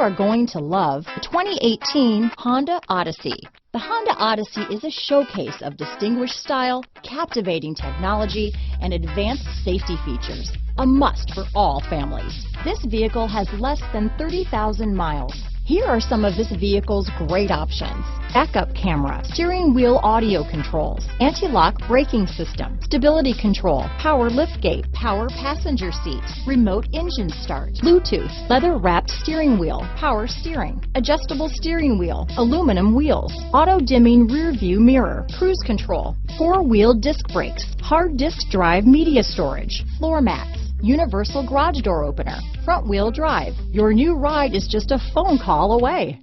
are going to love the 2018 Honda Odyssey. The Honda Odyssey is a showcase of distinguished style, captivating technology, and advanced safety features. A must for all families. This vehicle has less than 30,000 miles. Here are some of this vehicle's great options: backup camera, steering wheel audio controls, anti-lock braking system, stability control, power liftgate, power passenger seat, remote engine start, Bluetooth, leather-wrapped steering wheel, power steering, adjustable steering wheel, aluminum wheels, auto-dimming rear-view mirror, cruise control, four-wheel disc brakes, hard disk drive media storage, floor mats, universal garage door opener, front wheel drive. Your new ride is just a phone call away.